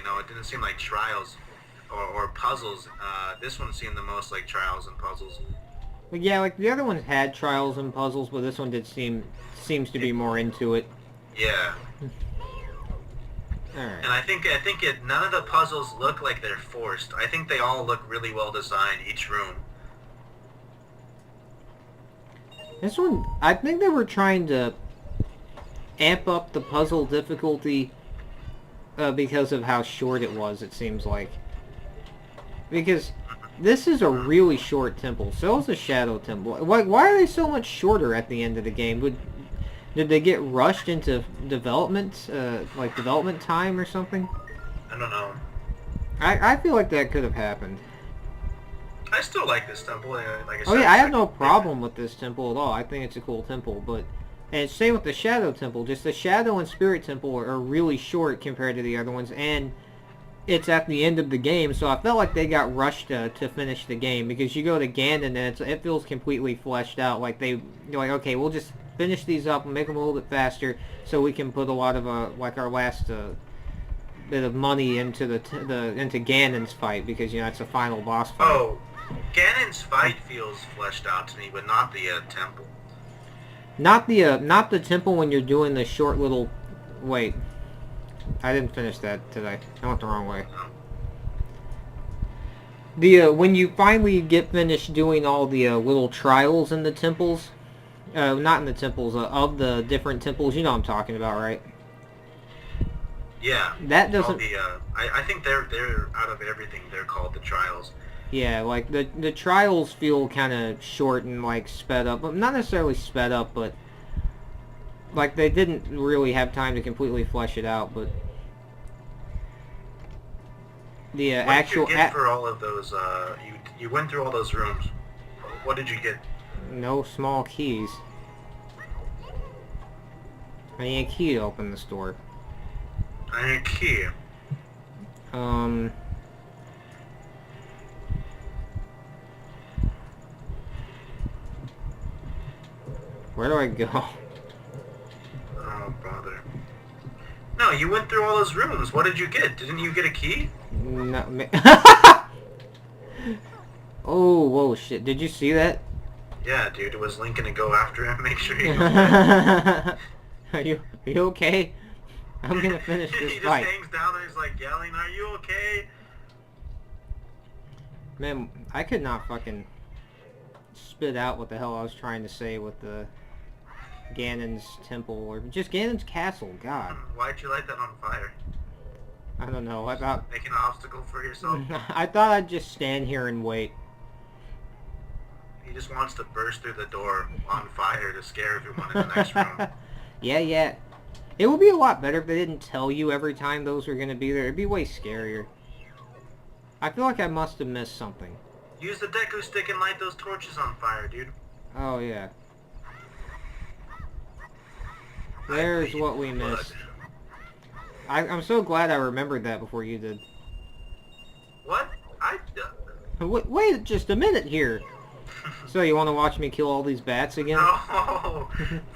know, it didn't seem like trials or puzzles. This one seemed the most like trials and puzzles. But yeah, like the other ones had trials and puzzles, but this one seems to It, be more into it. yeah, All right. and I think none of the puzzles look like they're forced. I think they all look really well designed, each room. This one, I think they were trying to amp up the puzzle difficulty because of how short it was. It seems like because this is a really short temple. So is the Shadow Temple. Like, why are they so much shorter at the end of the game? Did they get rushed into development, like development time or something? I don't know. I feel like that could have happened. I still like this temple. Like I Oh said, yeah, I it's have like no problem with this temple at all. I think it's a cool temple, but and same with the Shadow Temple. Just the Shadow and Spirit Temple are really short compared to the other ones, and it's at the end of the game, so I felt like they got rushed to finish the game because you go to Ganon and it feels completely fleshed out. Like you're like, okay, we'll just finish these up and make them a little bit faster so we can put a lot of like our last bit of money into into Ganon's fight because you know it's a final boss fight. Oh, Ganon's fight feels fleshed out to me, but not the temple. Not the temple when you're doing the short little. Wait, I didn't finish that today. I went the wrong way. No. The when you finally get finished doing all the little trials in the temples, not in the temples of the different temples. You know what I'm talking about, right? Yeah. That All doesn't. the I think they're out of everything. They're called the trials. Yeah, like the trials feel kind of short and like sped up, but not necessarily sped up, but like they didn't really have time to completely flesh it out. But the What did you get for all of those? You went through all those rooms. What did you get? no small keys. I need a key to open this door. I need a key. Um. Where do I go? Oh, bother. No, you went through all those rooms. What did you get? Didn't you get a key? No. Oh, whoa, shit! Did you see that? Yeah, dude. It was Lincoln to go after him. Make sure he was are you okay? I'm gonna finish he this just fight. hangs down and he's like yelling, "Are you okay?" Man, I could not fucking spit out what the hell I was trying to say with the Ganon's temple or just Ganon's castle. God, Why'd you light that on fire? I don't know. I thought Making an obstacle for yourself? I thought I'd just stand here and wait. He just wants to burst through the door on fire to scare everyone in the next room. Yeah. It would be a lot better if they didn't tell you every time those were gonna be there. It'd be way scarier. I feel like I must have missed something. Use the Deku stick and light those torches on fire, dude. Oh yeah. There's bleed what we blood. missed. I'm so glad I remembered that before you did. What? Wait just a minute here. So you want to watch me kill all these bats again? No!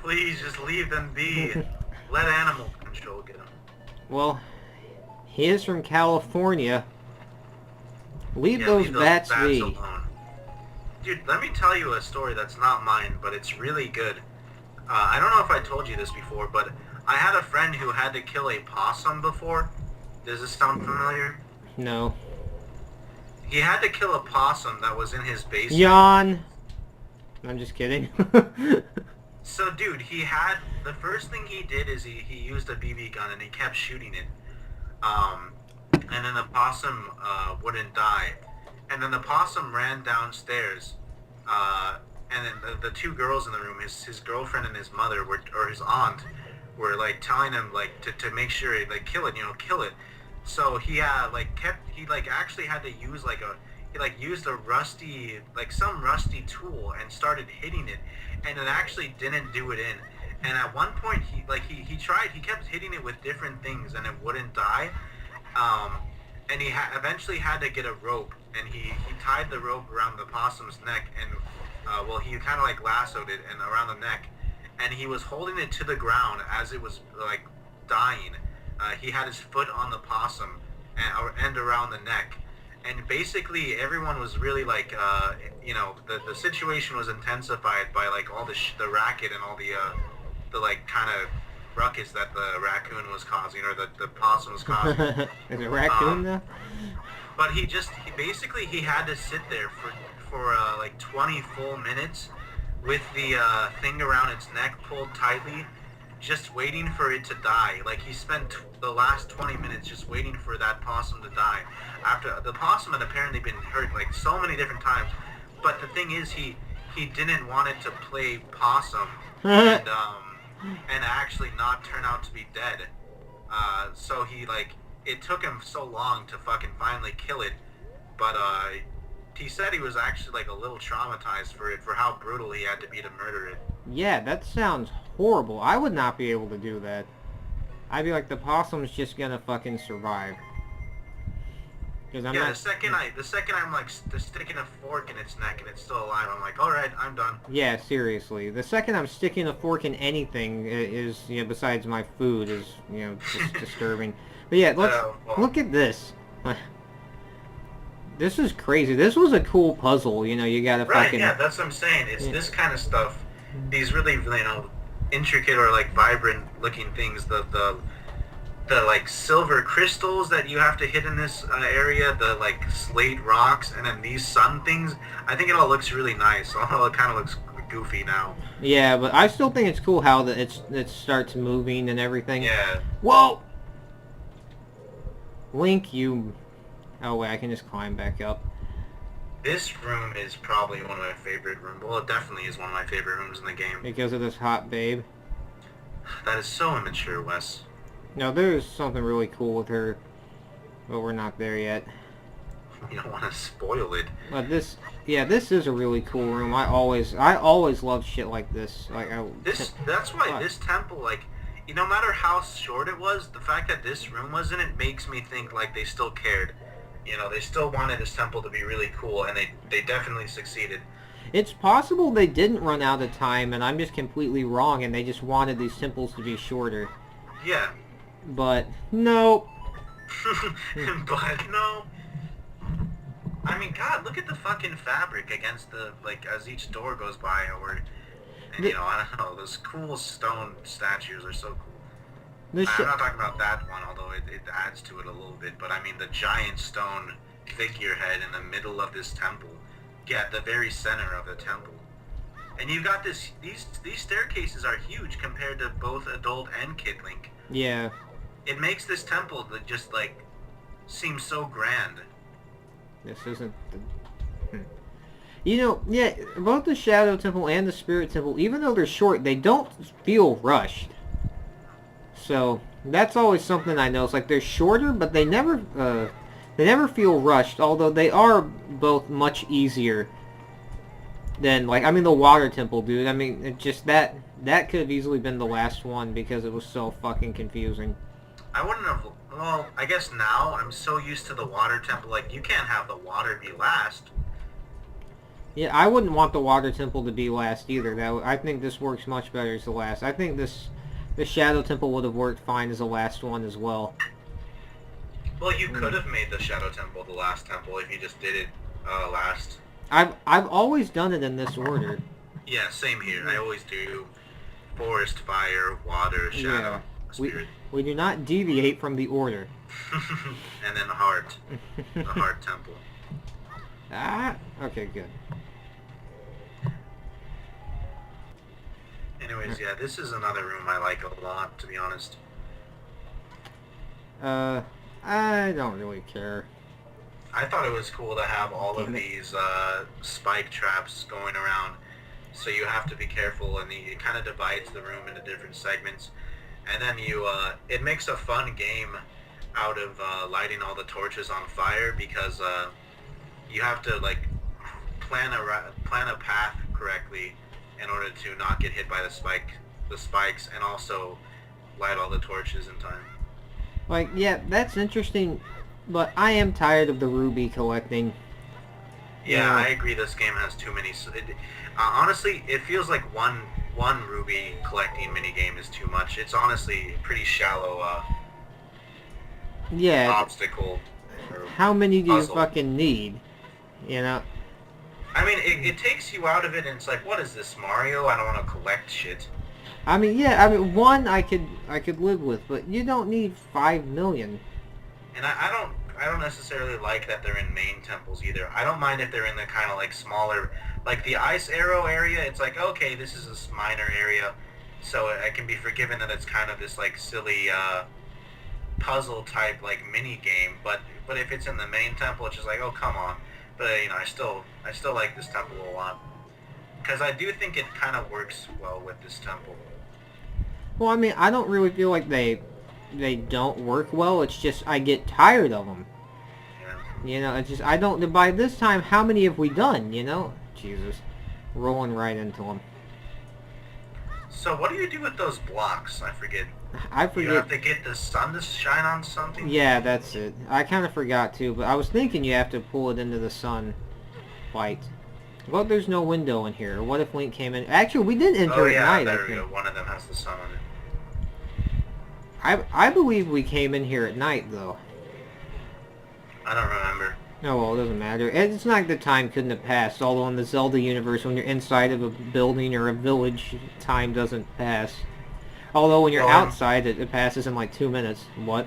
Please, just leave them be. Let animal control get him. Well, he is from California. Leave those bats be. alone. Dude, let me tell you a story that's not mine, but it's really good. I don't know if I told you this before, but I had a friend who had to kill a possum before. Does this sound familiar? No. He had to kill a possum that was in his basement. Yawn. I'm just kidding. So, dude, the first thing he did is he used a BB gun and he kept shooting it. And then the possum wouldn't die. And then the possum ran downstairs. And then the two girls in the room, his girlfriend and his mother, or his aunt, were like telling him like to make sure like kill it. So he actually had to use used a rusty some rusty tool and started hitting it, and it actually didn't do it in. And at one point he tried, he kept hitting it with different things and it wouldn't die. And he eventually had to get a rope, and he tied the rope around the possum's neck, and he kind of like lassoed it and around the neck, and he was holding it to the ground as it was like dying. He had his foot on the possum, end around the neck. And basically everyone was really like, the situation was intensified by like all the racket and all the like kind of ruckus that the raccoon was causing, or the possum was causing. Is it raccoon though? But he basically had to sit there for like 20 full minutes with the thing around its neck pulled tightly, just waiting for it to die. Like he spent the last 20 minutes just waiting for that possum to die. After the possum had apparently been hurt like so many different times, but the thing is he didn't want it to play possum and actually not turn out to be dead. So it took him so long to fucking finally kill it, but he said he was actually like a little traumatized for how brutal he had to be to murder it. Yeah, that sounds horrible. I would not be able to do that. I'd be like, the possum's just gonna fucking survive. The second I'm like sticking a fork in its neck and it's still alive, I'm like, all right, I'm done. Yeah, seriously. The second I'm sticking a fork in anything is, besides my food, is, just disturbing. But yeah, look at this. This is crazy. This was a cool puzzle. You gotta fucking... Right, yeah, that's what I'm saying. It's this kind of stuff. These really, intricate or like vibrant looking things. The like silver crystals that you have to hit in this area, the like slate rocks, and then these sun things. I think it all looks really nice, although it kind of looks goofy now. Yeah, but I still think it's cool how it starts moving and everything. Yeah. Whoa! Link, you... Oh wait, I can just climb back up. This room is probably one of my favorite rooms. Well, it definitely is one of my favorite rooms in the game. Because of this hot babe. That is so immature, Wes. No, there's something really cool with her, but we're not there yet. You don't want to spoil it. But this is a really cool room. I always loved shit like this. That's why this temple, like, no matter how short it was, the fact that this room was in it makes me think like they still cared. They still wanted this temple to be really cool, and they definitely succeeded. It's possible they didn't run out of time, and I'm just completely wrong, and they just wanted these temples to be shorter. Yeah. But, no. But, no. I mean, God, look at the fucking fabric against as each door goes by, I don't know, those cool stone statues are so cool. I'm not talking about that one, although it adds to it a little bit, but I mean the giant stone figurehead in the middle of this temple. Yeah, at the very center of the temple. And you've got these staircases are huge compared to both adult and kid Link. Yeah. It makes this temple that just seem so grand. This isn't the... yeah, both the Shadow Temple and the Spirit Temple, even though they're short, they don't feel rushed. So, that's always something I know. It's like they're shorter, but they never feel rushed, although they are both much easier than, the Water Temple, dude. I mean, it just that could have easily been the last one because it was so fucking confusing. I wouldn't have... Well, I guess now I'm so used to the Water Temple, you can't have the water be last. Yeah, I wouldn't want the Water Temple to be last either. I think this works much better as the last. I think the Shadow Temple would have worked fine as the last one as well. Well, you could have made the Shadow Temple the last temple if you just did it last. I've always done it in this order. Yeah, same here. I always do forest, fire, water, shadow, spirit. We do not deviate from the order. And then the heart temple. Okay, good. Anyways, yeah, this is another room I like a lot, to be honest. I don't really care. I thought it was cool to have all of these spike traps going around, so you have to be careful, and it kind of divides the room into different segments. And then it makes a fun game out of lighting all the torches on fire, because you have to plan a path correctly in order to not get hit by the spikes, and also light all the torches in time. Yeah, that's interesting, but I am tired of the ruby collecting. Yeah, I agree. This game has too many. Honestly, it feels like one ruby collecting minigame is too much. It's honestly a pretty shallow obstacle. or how many do you puzzle. fucking need? You know? I mean, it takes you out of it, and it's like, what is this, Mario? I don't want to collect shit. I mean, yeah, I mean, one I could live with, but you don't need 5 million. And I don't necessarily like that they're in main temples either. I don't mind if they're in the kind of like smaller, like the ice arrow area. It's like, okay, this is a minor area, so I can be forgiven that it's kind of this like silly puzzle type like mini game. But if it's in the main temple, it's just like, oh, come on. But you know, I still like this temple a lot because I do think it kind of works well with this temple. Well, I mean, I don't really feel like they don't work well. It's just I get tired of them. Yeah. You know, it's just I don't. By this time, how many have we done? You know, Jesus, rolling right into them. So what do you do with those blocks? I forget. I forget. You have to get the sun to shine on something? Yeah, that's it. I kind of forgot too, but I was thinking you have to pull it into the sun light. Well, there's no window in here. What if Link came in? Actually, we did enter Oh at yeah, night, I there we think. go. One of them has the sun on it. I believe we came in here at night, though. I don't remember. Oh, well, it doesn't matter. It's not like the time couldn't have passed, although in the Zelda universe, when you're inside of a building or a village, time doesn't pass. Although when you're Well, outside, it passes in like 2 minutes. What?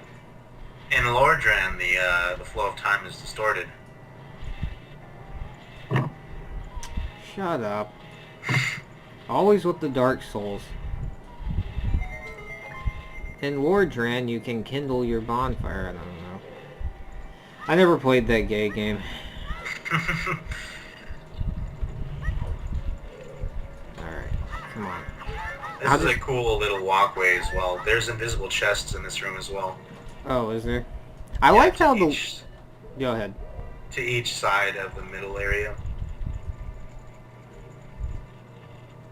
In Lordran, the flow of time is distorted. Shut up. Always with the Dark Souls. In Lordran, you can kindle your bonfire. I don't know. I never played that gay game. Alright, come on. This is a cool little walkway as well. There's invisible chests in this room as well. Oh, is there? I Yeah, like to how each- Go ahead. To each side of the middle area.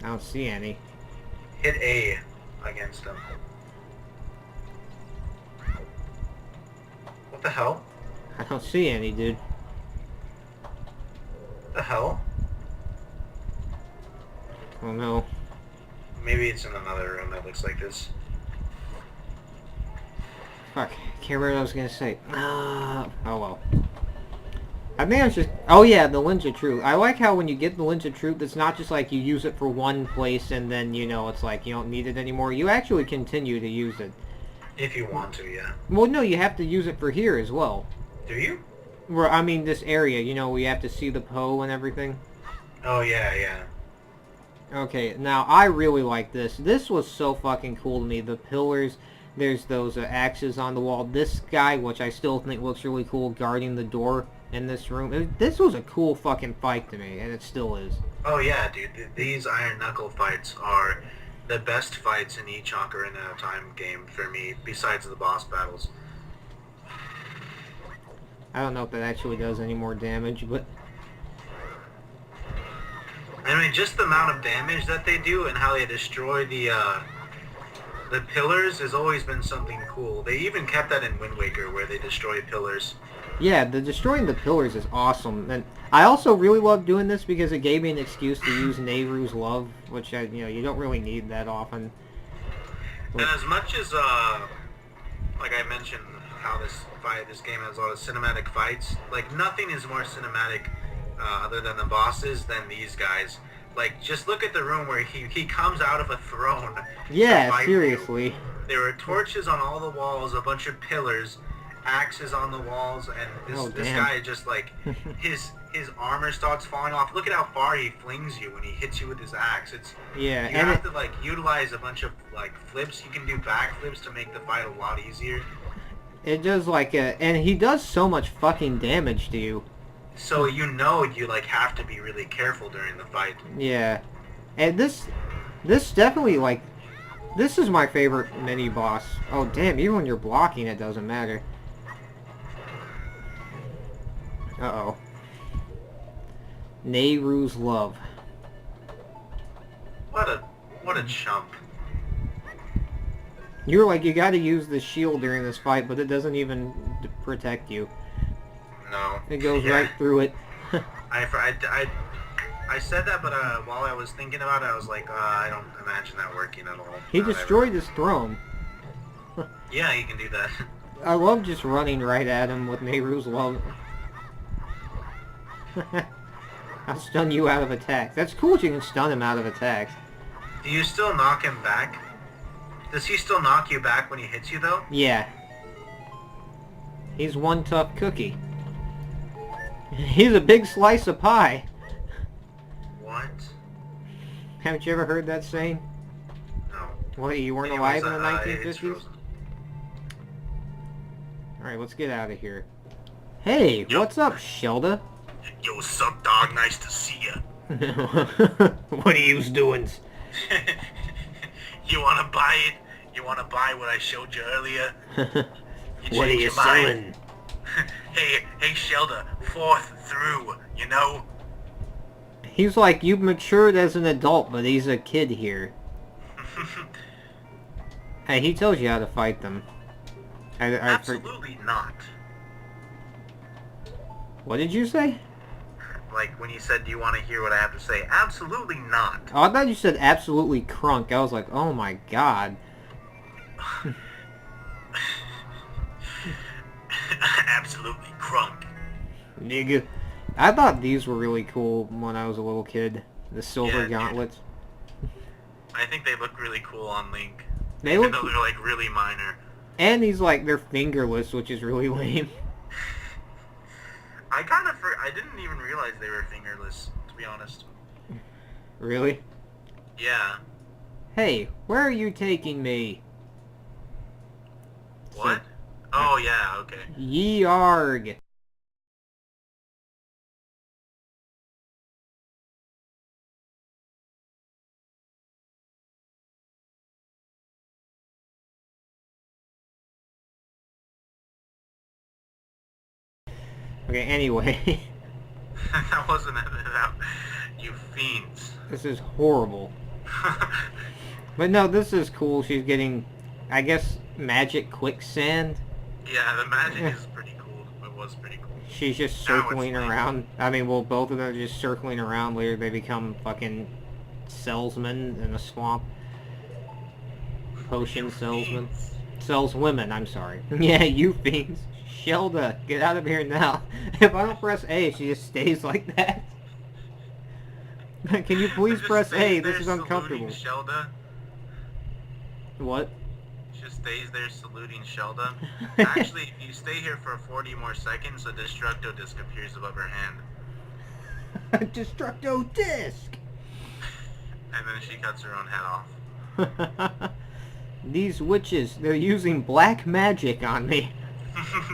I don't see any. Hit A against them. What the hell? I don't see any, dude. What the hell? Oh no. Maybe it's in another room that looks like this. Fuck. Can't remember what I was gonna say. Oh well. I think it's just... Oh yeah, the Ninja Troop. I like how when you get the Ninja Troop, it's not just like you use it for one place and then, you know, it's like you don't need it anymore. You actually continue to use it. If you want to, yeah. Well, no, you have to use it for here as well. Do you? Where, I mean, this area, you know, we have to see the Poe and everything. Oh, yeah, yeah. Okay, now I really like this. This was so fucking cool to me. The pillars, there's those axes on the wall. This guy, which I still think looks really cool, guarding the door in this room. This was a cool fucking fight to me, and it still is. Oh, yeah, dude. These Iron Knuckle fights are the best fights in each Ocarina of Time game for me, besides the boss battles. I don't know if that actually does any more damage, but... I mean, just the amount of damage that they do and how they destroy the pillars has always been something cool. They even kept that in Wind Waker, where they destroy pillars. Yeah, the destroying the pillars is awesome. And I also really love doing this because it gave me an excuse to use Nehru's Love, which, you don't really need that often. And as much as, like I mentioned, how this game has a lot of cinematic fights, like, nothing is more cinematic other than the bosses than these guys. Like, just look at the room where he comes out of a throne. Yeah, seriously. There were torches on all the walls, a bunch of pillars, axes on the walls, and this guy just, like, his armor starts falling off. Look at how far he flings you when he hits you with his axe. You have to, like, utilize a bunch of, like, flips. You can do backflips to make the fight a lot easier. It does, like, and he does so much fucking damage to you. So you, like, have to be really careful during the fight. Yeah. And this definitely, like, this is my favorite mini-boss. Oh, damn, even when you're blocking, it doesn't matter. Uh-oh. Nehru's Love. What a chump. You're like, you gotta use the shield during this fight, but it doesn't even protect you. No. It goes right through it. I said that, but while I was thinking about it, I was like, I don't imagine that working at all. He destroyed his throne. Yeah, he can do that. I love just running right at him with Nehru's love. I'll stun you out of attacks. That's cool that you can stun him out of attacks. Do you still knock him back? Does he still knock you back when he hits you, though? Yeah. He's one tough cookie. He's a big slice of pie. What? Haven't you ever heard that saying? No. What, you weren't Anyways, alive in the it's 1950s? frozen. Alright, let's get out of here. Hey, Yo. what's up, Shelda? Yo, what's up, dog? Nice to see ya. What are you doing? You wanna buy it? You wanna buy what I showed you earlier? What are change you your mind? selling? Hey, Shelda, fourth through, you know? He's like, you've matured as an adult, but he's a kid here. Hey, he tells you how to fight them. Absolutely not. What did you say? Like, when you said, do you want to hear what I have to say? Absolutely not. Oh, I thought you said absolutely crunk. I was like, oh my god. Absolutely crunk. Nigga. I thought these were really cool when I was a little kid. The silver Yeah, gauntlets. I think they look really cool on Link. They Even look though they're, like, really minor. And he's like, they're fingerless, which is really lame. I didn't even realize they were fingerless, to be honest. Really? Yeah. Hey, where are you taking me? What? Oh, yeah, okay. Yearg. Okay, anyway. That wasn't that. You fiends. This is horrible. But no, this is cool. She's getting, I guess, magic quicksand. Yeah, the magic is pretty cool. It was pretty cool. She's just Now it's circling lame. around. I mean, well, both of them are just circling around. Later, they become fucking salesmen in a swamp. Potion salesman. Fiends. Saleswomen, I'm sorry. Yeah, you fiends. Shelda, get out of here now. If I don't press A, she just stays like that. Can you please Just press stays A? there This is uncomfortable. saluting Shelda. What? Just stays there saluting Shelda. Actually, if you stay here for 40 more seconds, a Destructo disc appears above her hand. Destructo disc! And then she cuts her own head off. These witches, they're using black magic on me.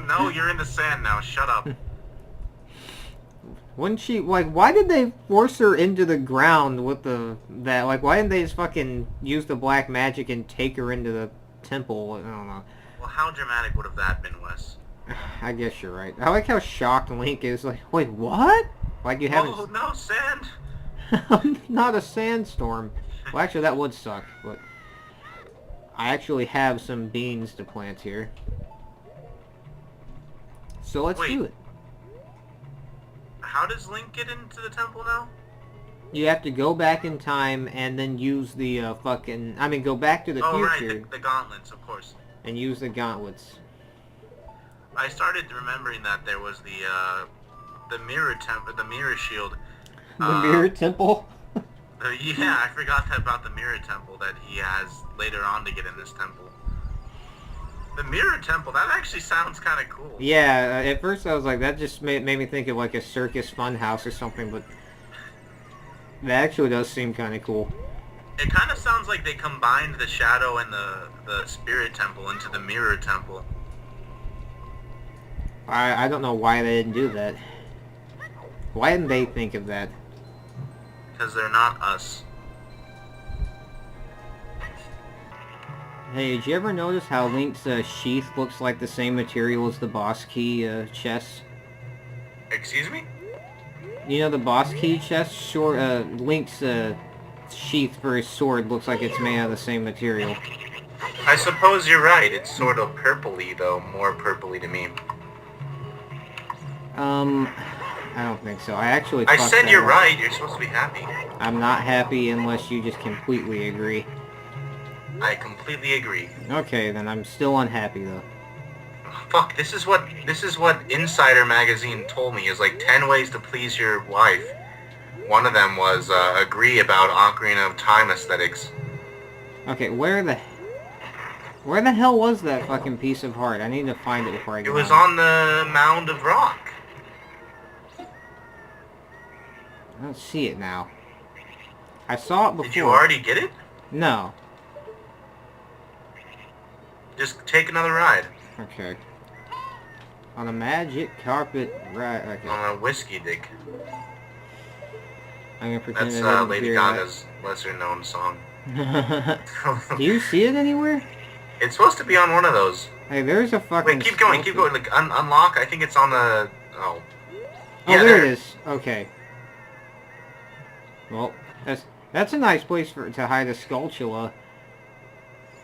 No, you're in the sand now. Shut up. Wouldn't she, like, why did they force her into the ground with that, like, why didn't they just fucking use the black magic and take her into the temple? I don't know. Well, how dramatic would have that been, Wes? I guess you're right. I like how shocked Link is, like, wait, what? Like you haven't... Oh, no, sand! Not a sandstorm. Well, actually, that would suck, but... I actually have some beans to plant here. So let's Wait. do it. How does Link get into the temple now? You have to go back in time and then use the go back to the future Right, the gauntlets, of course. and use the gauntlets. I started remembering that there was the mirror the mirror shield. The mirror temple? Yeah, I forgot about the mirror temple that he has later on to get in this temple. The mirror temple, that actually sounds kind of cool. Yeah, at first I was like, that just made me think of like a circus fun house or something, but that actually does seem kind of cool. It kind of sounds like they combined the shadow and the spirit temple into the mirror temple. I don't know why they didn't do that. Why didn't they think of that? Because they're not us. Hey, did you ever notice how Link's sheath looks like the same material as the boss key chest? Excuse me? You know the boss key chest? Link's sheath for his sword looks like it's made out of the same material. I suppose you're right. It's sort of purpley, though. More purpley to me. I don't think so. I actually I fucked said that you're up. right. You're supposed to be happy. I'm not happy unless you just completely agree. I completely agree. Okay, then I'm still unhappy, though. Fuck, this is what Insider Magazine told me is like 10 ways to please your wife. One of them was agree about Ocarina of Time aesthetics. Okay, where the hell was that fucking piece of heart? I need to find it before I get It was on. on the mound of rock. I don't see it now. I saw it before. Did you already get it? No. Just take another ride. Okay. On a magic carpet ride. Okay. On a whiskey dick. I'm gonna pretend That's I didn't Lady hear Gaga's lesser-known song. that. Do you see it anywhere? It's supposed to be on one of those. Hey, there's a fucking... Wait, keep going. Like, unlock. I think it's on the... Oh. Oh, Yeah, there it is. Okay. Well, that's a nice place to hide a Skulltula.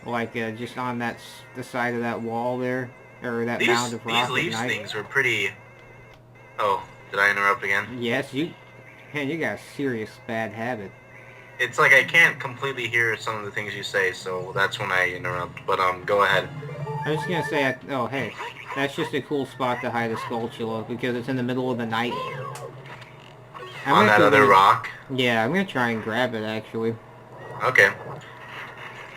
Like, just on the side of that wall there. Or that mound of rock. These leaves things were pretty... Oh, did I interrupt again? Yes, Man, you got a serious bad habit. It's like I can't completely hear some of the things you say, so that's when I interrupt. But, go ahead. I was just gonna say, oh, hey. That's just a cool spot to hide a Skulltula, because it's in the middle of the night. On that other rock? Yeah, I'm gonna try and grab it, actually. Okay.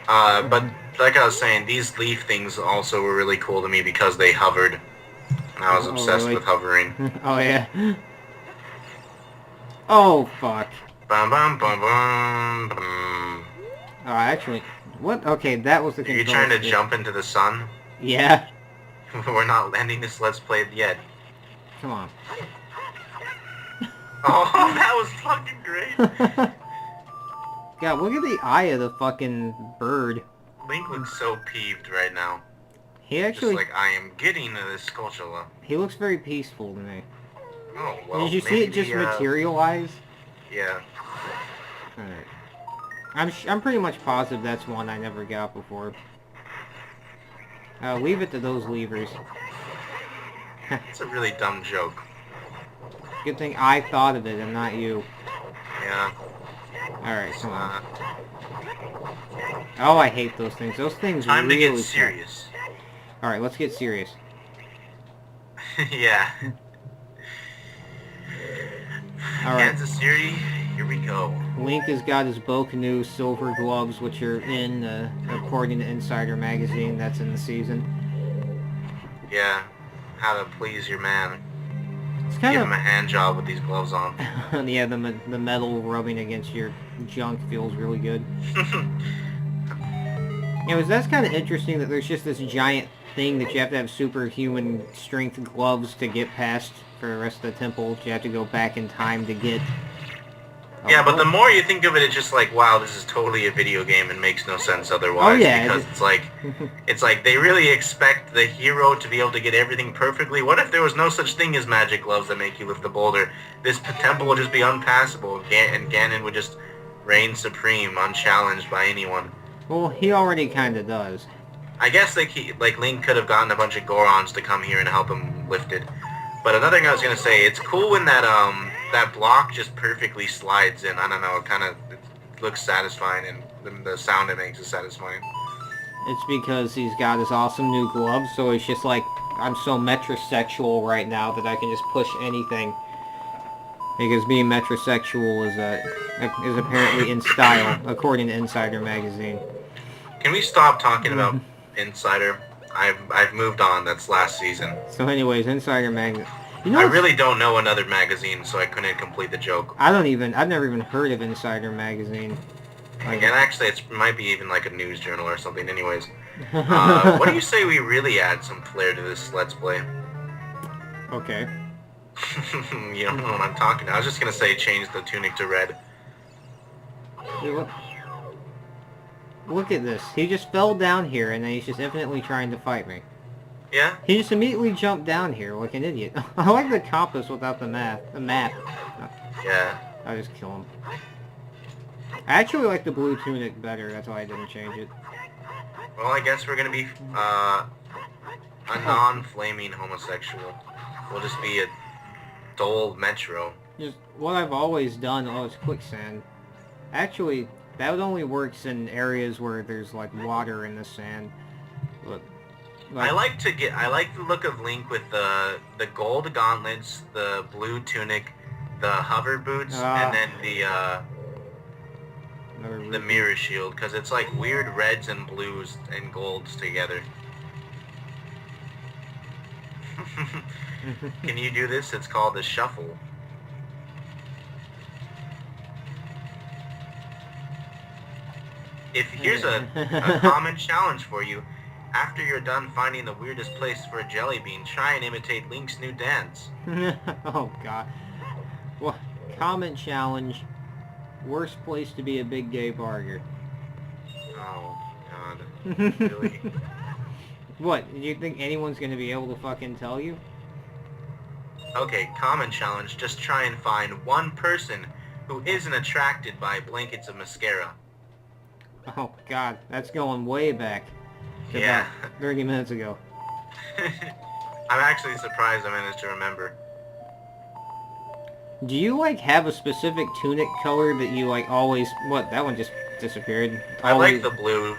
But like I was saying, these leaf things also were really cool to me because they hovered. And I was obsessed with hovering. Oh, yeah. Oh, fuck. Bum, bum, bum, bum, bum. Oh, actually... What? Okay, that was the control. Are you trying to stick. jump into the sun? Yeah. We're not ending this Let's Play yet. Come on. Oh, that was fucking great. God, look at the eye of the fucking bird. Link looks so peeved right now. He actually... Just like, I am getting to this Skulltula. He looks very peaceful to me. Oh, well, Did you see it just materialize? Yeah. Alright. I'm pretty much positive that's one I never got before. Leave it to those levers. It's a really dumb joke. Good thing I thought of it and not you. Yeah. Alright, come on. Oh, I hate those things. Those things Time really to get serious. Alright, let's get serious. Yeah. Alright. Kansas City, here we go. Link has got his bow canoe silver gloves, which are in, according to Insider Magazine, that's in the season. Yeah. How to please your man. It's kind Give of... him a hand job with these gloves on. Yeah, the metal rubbing against your junk feels really good. Anyways, that's kind of interesting that there's just this giant thing that you have to have superhuman strength gloves to get past for the rest of the temple. You have to go back in time to get... Yeah, but the more you think of it, it's just like, wow, this is totally a video game and makes no sense otherwise. Oh, yeah. Because it's like they really expect the hero to be able to get everything perfectly. What if there was no such thing as magic gloves that make you lift a boulder? This temple would just be unpassable, and Ganon would just reign supreme, unchallenged by anyone. Well, he already kind of does. I guess like Link could have gotten a bunch of Gorons to come here and help him lift it. But another thing I was gonna say, it's cool when that that block just perfectly slides in. I don't know, it looks satisfying, and the sound it makes is satisfying. It's because he's got his awesome new gloves, so he's just like, I'm so metrosexual right now that I can just push anything. Because being metrosexual is apparently in style, according to Insider Magazine. Can we stop talking about Insider? I've moved on. That's last season. So anyways, Insider Magazine. You know, I really don't know another magazine, so I couldn't complete the joke. I've never even heard of Insider Magazine. And actually, it might be even like a news journal or something. Anyways, what do you say we really add some flair to this Let's Play? Okay. You don't know what I'm talking about. I was just gonna say change the tunic to red. Dude, look at this. He just fell down here, and then he's just infinitely trying to fight me. Yeah? He just immediately jumped down here like an idiot. I like the compass without the map. Yeah. I'll just kill him. I actually like the blue tunic better, that's why I didn't change it. Well, I guess we're gonna be a non-flaming homosexual. We'll just be a dull metro. Just what I've always done. Oh, it's quicksand. Actually, that only works in areas where there's like water in the sand. But I like the look of Link with the gold gauntlets, the blue tunic, the hover boots, and then the mirror shield, because it's like weird reds and blues and golds together. Can you do this? It's called the shuffle. Here's a common challenge for you. After you're done finding the weirdest place for a jelly bean, try and imitate Link's new dance. Oh god. Well, common challenge. Worst place to be a big gay barger. Oh god. Really? What? Do you think anyone's gonna be able to fucking tell you? Okay, common challenge. Just try and find one person who isn't attracted by blankets of mascara. Oh god, that's going way back. To Yeah. about 30 minutes ago. I'm actually surprised I managed to remember. Do you, like, have a specific tunic color that you, like, always... What? That one just disappeared. I like the blue.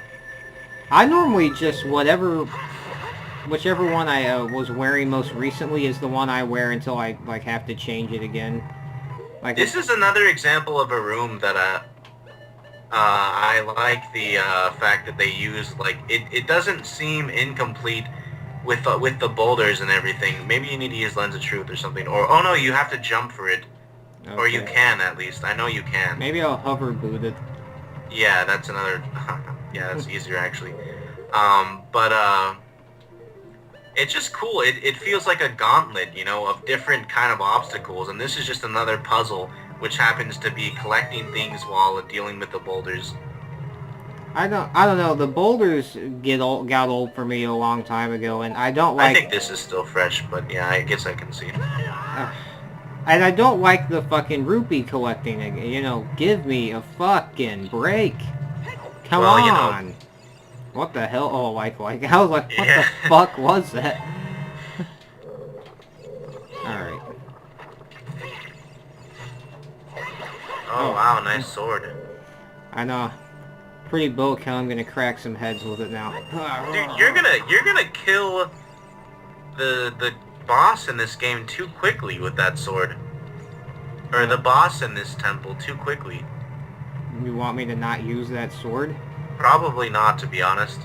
I normally just whichever one I was wearing most recently is the one I wear until I, like, have to change it again. Like, This is another example of a room that, I like the, fact that they use, like, it doesn't seem incomplete with the boulders and everything. Maybe you need to use Lens of Truth or something. Or, oh no, you have to jump for it. Okay. Or you can, at least. I know you can. Maybe I'll hover boot it. Yeah, that's another... yeah, that's easier, actually. It's just cool. It feels like a gauntlet, you know, of different kind of obstacles. And this is just another puzzle, which happens to be collecting things while dealing with the boulders. I don't know. The boulders got old for me a long time ago, and I don't like... I think this is still fresh, but yeah, I guess I can see. And I don't like the fucking rupee collecting. You know, give me a fucking break. Come on. You know, what the hell? Oh, like, I was like, what the fuck was that? Alright. Oh, wow, nice sword. I know. Pretty bow count, I'm gonna crack some heads with it now. Dude, you're gonna kill the boss in this game too quickly with that sword. Or the boss in this temple too quickly. You want me to not use that sword? Probably not, to be honest.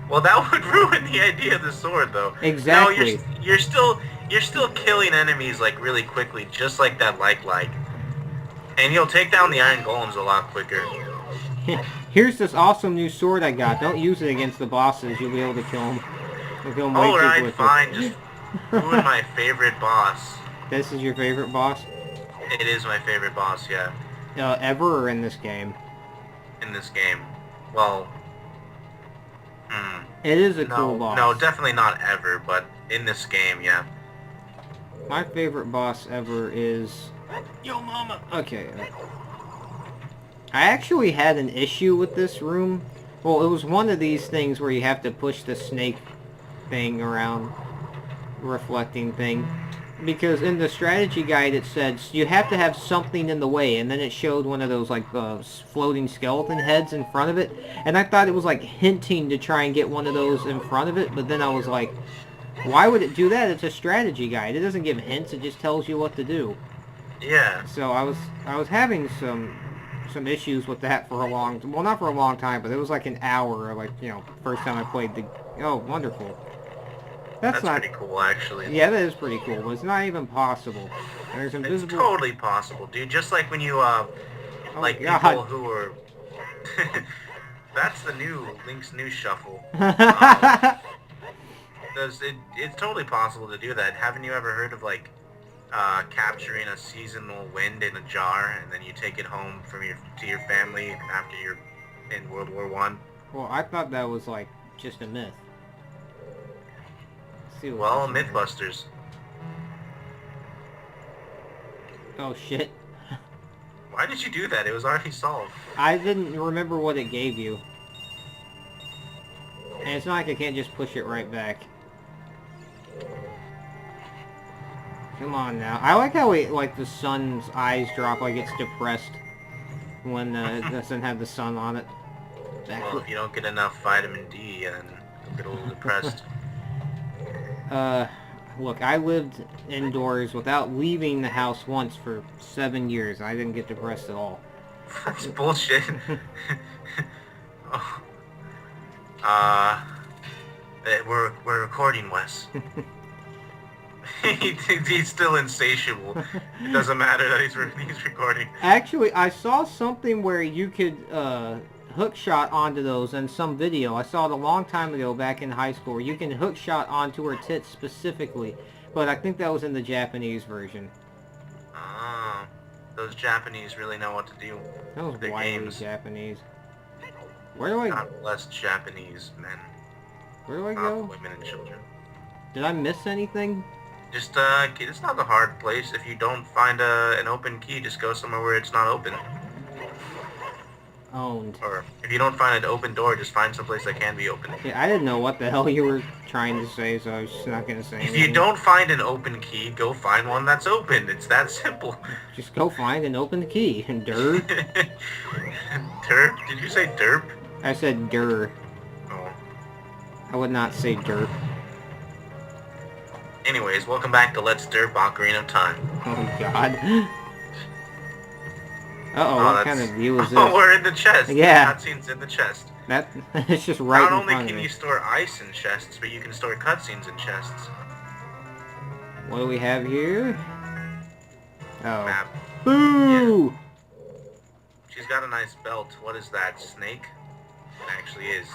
Well, that would ruin the idea of the sword, though. Exactly. No, you're still killing enemies like really quickly, just like that like. And you'll take down the iron golems a lot quicker. Here's this awesome new sword I got. Don't use it against the bosses. You'll be able to kill them. You'll kill them way quicker with fine. Just ruin my favorite boss. This is your favorite boss? It is my favorite boss, yeah. Ever or in this game? In this game. Well... It is a cool boss. No, definitely not ever, but in this game, yeah. My favorite boss ever is... Yo, mama! Okay. I actually had an issue with this room. Well, it was one of these things where you have to push the snake thing around. Reflecting thing. Because in the strategy guide it said you have to have something in the way, and then it showed one of those like floating skeleton heads in front of it, and I thought it was like hinting to try and get one of those in front of it, but then I was like, why would it do that? It's a strategy guide. It doesn't give hints, it just tells you what to do. Yeah. So I was having some issues with that for a long, well, not for a long time, but it was like an hour, like, you know, first time I played the, oh, wonderful. That's not pretty cool, actually. Yeah, that is pretty cool, but it's not even possible. There's invisible... It's totally possible, dude. Just like when you, like, God. people who are... That's the Link's new shuffle. It's totally possible to do that. Haven't you ever heard of, like, capturing a seasonal wind in a jar, and then you take it home to your family after you're in World War I? Well, I thought that was, like, just a myth. Well, Mythbusters. Oh shit. Why did you do that? It was already solved. I didn't remember what it gave you. And it's not like I can't just push it right back. Come on now. I like how like the sun's eyes drop like it's depressed when it doesn't have the sun on it. Well, if you don't get enough vitamin D, then you'll get a little depressed. Look, I lived indoors without leaving the house once for 7 years. I didn't get depressed at all. That's bullshit. Oh, uh, we're recording, Wes. He's still insatiable. It doesn't matter that he's recording. Actually, I saw something where you could hook shot onto those in some video. I saw it a long time ago back in high school where you can hook shot onto her tits specifically. But I think that was in the Japanese version. Ah, those Japanese really know what to do That was with their widely games. Japanese. Where do I... God bless Japanese men, Where do I not go? women and children. Did I miss anything? Just, it's not a hard place. If you don't find an open key, just go somewhere where it's not open. Owned. Or, if you don't find an open door, just find someplace that can be open. Yeah, I didn't know what the hell you were trying to say, so I was just not gonna say If anything. you don't find an open key, go find one that's open. It's that simple. Just go find and open the key. Derp. Derp? Did you say derp? I said der. Oh. I would not say derp. Anyways, welcome back to Let's Derp Ocarina of Time. Oh god. Uh-oh, Oh, what that's- kind of view is Oh, this? we're in the chest. Yeah. The cutscene's in the chest. That it's just right Not in only front can of you me. store ice in chests, but you can store cutscenes in chests. What do we have here? Oh. Map. Boo! She's got a nice belt. What is that? Snake? It actually is.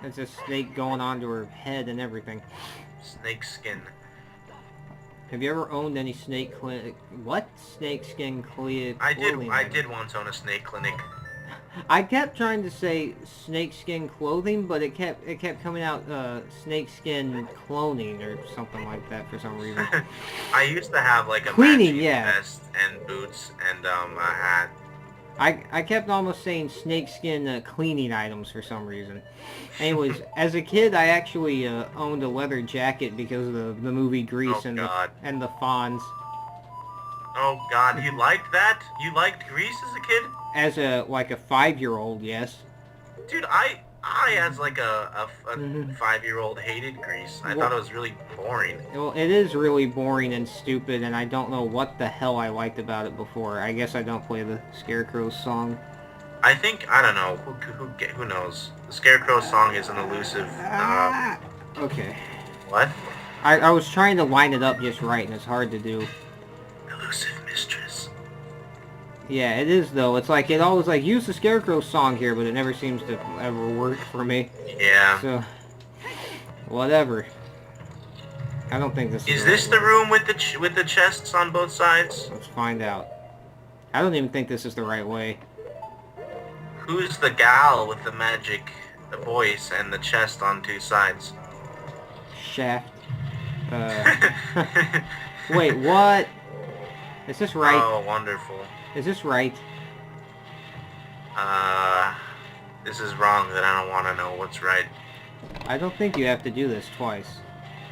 It's a snake going onto her head and everything. Snake skin. Have you ever owned any snake what? Snake skin clothing I items? did once own a snake clinic. I kept trying to say snakeskin clothing, but it kept coming out snakeskin cloning or something like that for some reason. I used to have like a Cleaning, matching yeah. vest and boots and a hat. I kept almost saying snakeskin cleaning items for some reason. Anyways, as a kid, I actually owned a leather jacket because of the movie Grease Oh, and God. the Fonz. Oh God, you liked that? You liked Grease as a kid? As a 5-year-old, yes. Dude, I as like a Mhm. 5-year-old hated Grease. I Well- thought it was really boring. Well, it is really boring and stupid, and I don't know what the hell I liked about it before. I guess I don't play the Scarecrow song. I think, I don't know, who knows? The Scarecrow song is an elusive, Okay. what? I was trying to line it up just right, and it's hard to do. Elusive mistress. Yeah, it is, though. It's like, it always, use the Scarecrow song here, but it never seems to ever work for me. Yeah. So, whatever. I don't think this is Is this the room with the chests on both sides? Let's find out. I don't even think this is the right way. Who's the gal with the magic voice and the chest on two sides? Shaft. Wait, what? Is this right? Oh, wonderful. Is this right? This is wrong, that I don't want to know what's right. I don't think you have to do this twice.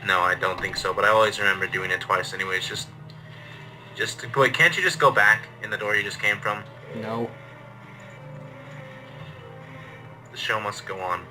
No, I don't think so, but I always remember doing it twice anyways. Wait, can't you just go back in the door you just came from? No. The show must go on.